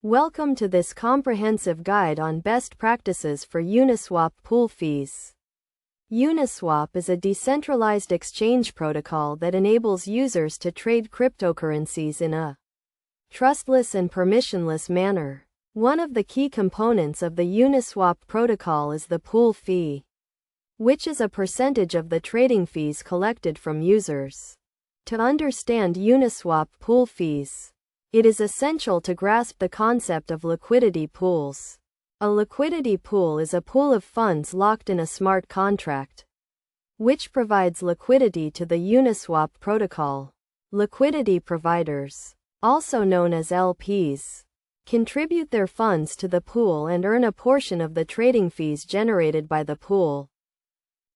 Welcome to this comprehensive guide on best practices for Uniswap pool fees. Uniswap is a decentralized exchange protocol that enables users to trade cryptocurrencies in a trustless and permissionless manner. One of the key components of the Uniswap protocol is the pool fee, which is a percentage of the trading fees collected from users. To understand Uniswap pool fees, it is essential to grasp the concept of liquidity pools. A liquidity pool is a pool of funds locked in a smart contract, which provides liquidity to the Uniswap protocol. Liquidity providers, also known as LPs, contribute their funds to the pool and earn a portion of the trading fees generated by the pool.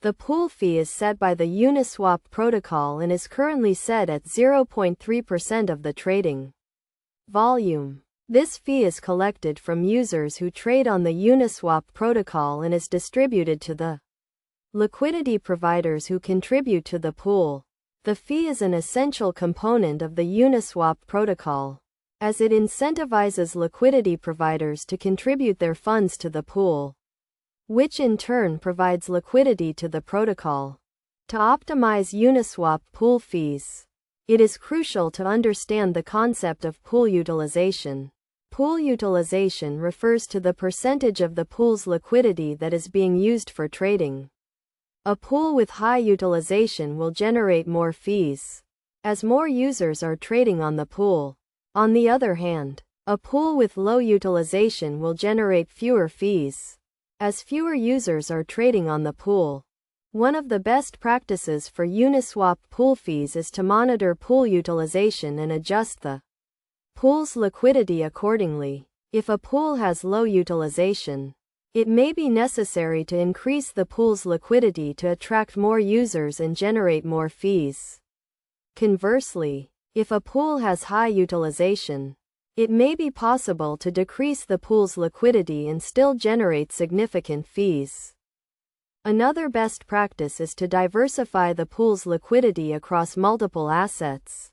The pool fee is set by the Uniswap protocol and is currently set at 0.3% of the trading volume. This fee is collected from users who trade on the Uniswap protocol and is distributed to the liquidity providers who contribute to the pool. The fee is an essential component of the Uniswap protocol, as it incentivizes liquidity providers to contribute their funds to the pool, which in turn provides liquidity to the protocol. To optimize Uniswap pool fees, it is crucial to understand the concept of pool utilization. Pool utilization refers to the percentage of the pool's liquidity that is being used for trading. A pool with high utilization will generate more fees, as more users are trading on the pool. On the other hand, a pool with low utilization will generate fewer fees, as fewer users are trading on the pool. One of the best practices for Uniswap pool fees is to monitor pool utilization and adjust the pool's liquidity accordingly. If a pool has low utilization, it may be necessary to increase the pool's liquidity to attract more users and generate more fees. Conversely, if a pool has high utilization, it may be possible to decrease the pool's liquidity and still generate significant fees. Another best practice is to diversify the pool's liquidity across multiple assets.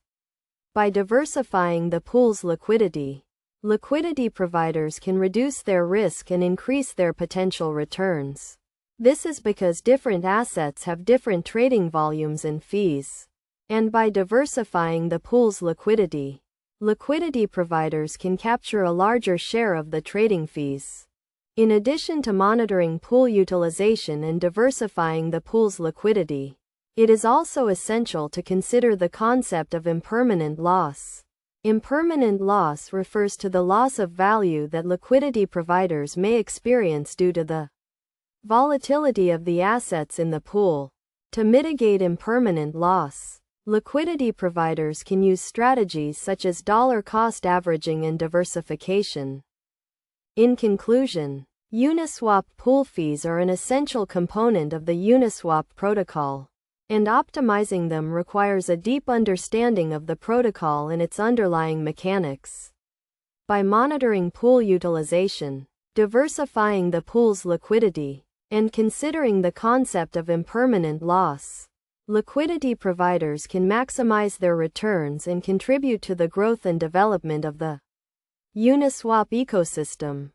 By diversifying the pool's liquidity, liquidity providers can reduce their risk and increase their potential returns. This is because different assets have different trading volumes and fees. And by diversifying the pool's liquidity, liquidity providers can capture a larger share of the trading fees. In addition to monitoring pool utilization and diversifying the pool's liquidity, it is also essential to consider the concept of impermanent loss. Impermanent loss refers to the loss of value that liquidity providers may experience due to the volatility of the assets in the pool. To mitigate impermanent loss, liquidity providers can use strategies such as dollar cost averaging and diversification. In conclusion, Uniswap pool fees are an essential component of the Uniswap protocol, and optimizing them requires a deep understanding of the protocol and its underlying mechanics. By monitoring pool utilization, diversifying the pool's liquidity, and considering the concept of impermanent loss, liquidity providers can maximize their returns and contribute to the growth and development of the Uniswap ecosystem.